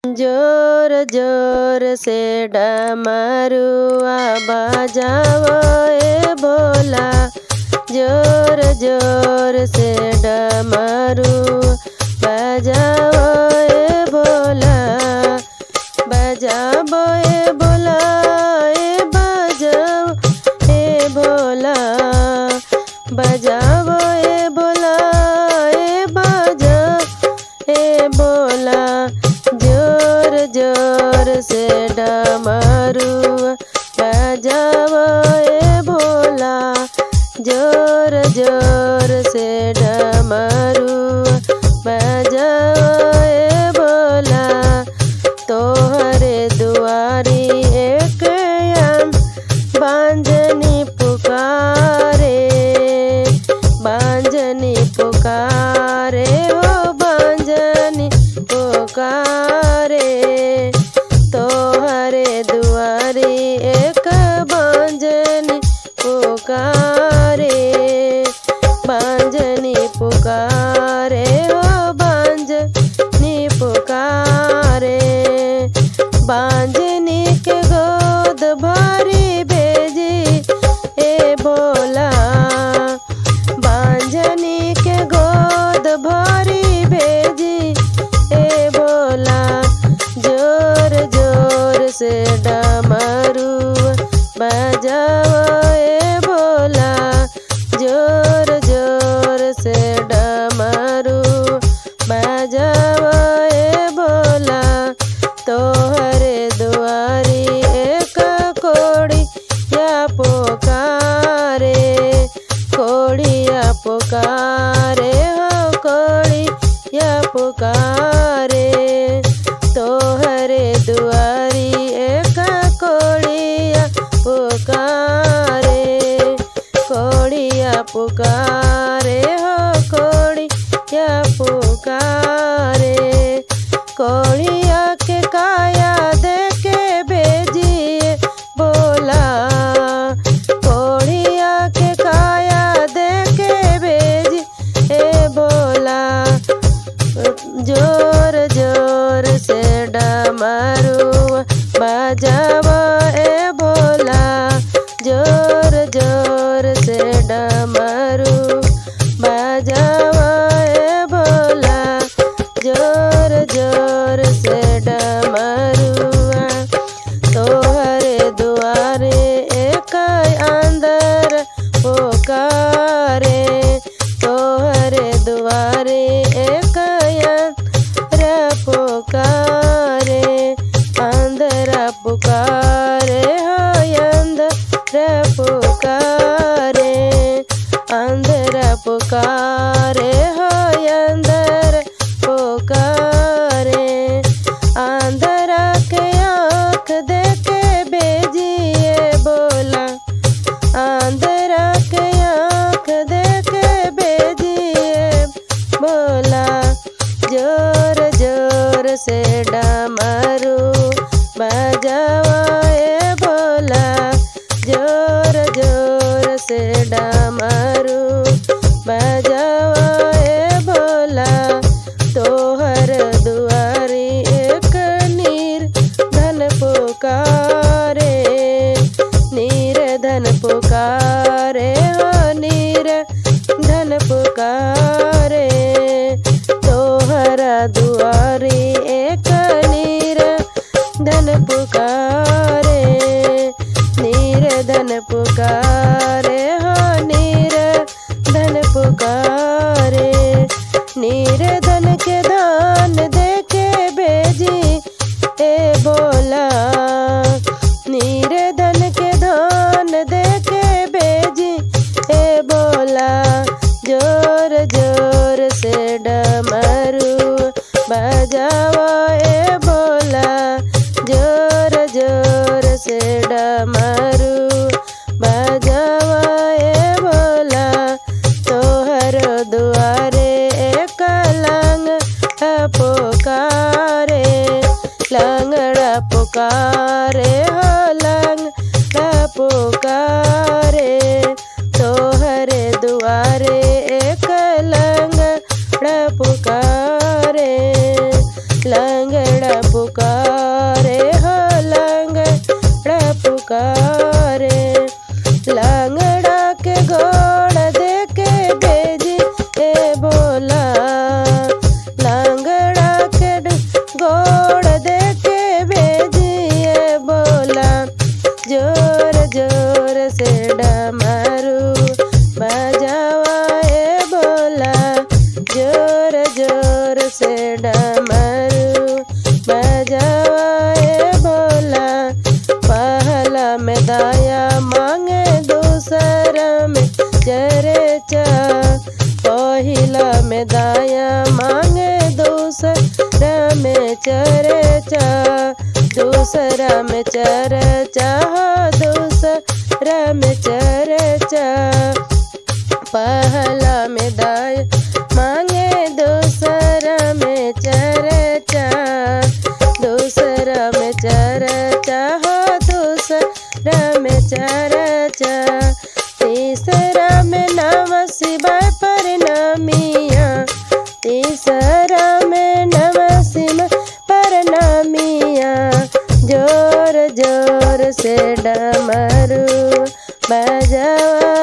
जोर जोर से डमरुआ बजाओ ए भोला। जोर जोर से डमरू बजाओ ए भोला। बजाओ ए भोला ए बजाओ ए भोला। बजाओ ए भोला ए बजाओ ए भोला। जोर जोर से डमरू बजाओ ए भोला। जोर जोर से डमरू बजाओ ए भोला। तोहरे दुआरी एक बांझनी पुकारे। बांझनी पुकारे हो बांझनी पुकारे। तोहरे दुआरी एक बांझनी पुकारे। बांझनी पुकारे हो बांझनी पुकारे। बांझनी के गोद भरी भेजी ए भोला। बांझनी के गोद भरी भेजी ए भोला। जोर जोर से डमरू बजाओ ए भोला। जोर जोर से डमरू बजाओ ए भोला। तोहरे दुआरी एक कोड़िया पुकारे। कोड़िया पुकारे हो कोड़िया पुकारे। तोहरे दुआरी एक कोड़िया पुकारे। कोड़िया पुकारे हो कोड़िया पुकारे। कोड़िया के काया देके भेजिए भोला। कोड़िया के काया देके भेजी ए भोला। जोर जोर से डमरू बजाओ ए भोला। जोर जोर से डमरू बजाओ ए भोला। जोर जोर से डमरुआ। तोहरे दुआरे एक अंदर पुकारे। तोहरे दुआरे एक अंदर पुकारे। अंदर पुकारे हो अंदर पुकारे। अंदर पुकारे हो अंदर पुकारे। अंदर के आँख देके भेजिए भोला। अंदर के आँख देके भेजिए भोला। जोर जोर से डमरू बजाओ ए भोला। जोर जोर से डमरू बजाओ ए भोला। तोहर दुआरी एक निर्धन पुकारे। निर्धन पुकारे हो निर्धन पुकारे। तोहरा दुआरी एक निर्धन पुकारे। निर्धन पुकारे हो निर्धन पुकारे। निर्धन के दान देके भेजी ए भोला। निर्धन के दान देके भेजी ए भोला। जोर जोर से डमरू बजाओ ए भोला। जोर जोर से डमरू बजाओ ए भोला। तोहर दुआरे एक लंगड़ा पुकारे। लंगड़ा पुकारे हो लंगड़ा पुकारे। तोहरे दुआरे एक लंगड़ा पुकारे। लंगड़ा पुकारे हो लंगड़ा पुकारे। लंगड़ा के घोड़ा देके भेजी ए भोला, लंगड़ा के घोड़ा देके भेजी ए भोला। जोर जोर से डमरू बजावा ए भोला, जोर जोर से डमरू बजावा ए भोला। पहला में दाया मांगे दूसरा में चरेचा, पहिला में दाया मांगे दूसरा में चरेचा, दूसरा में चरेचा, दूसरा में चरेचा। पहला में दाया मांगे दूसरा में चरेचा, दूसरा में चरेचा, दूसरा में चरेचा। तीसरा में नमः शिवाय प्रणामिया, तीसरा में नमः शिवाय प्रणामिया। जोर जोर से डमरू बजावा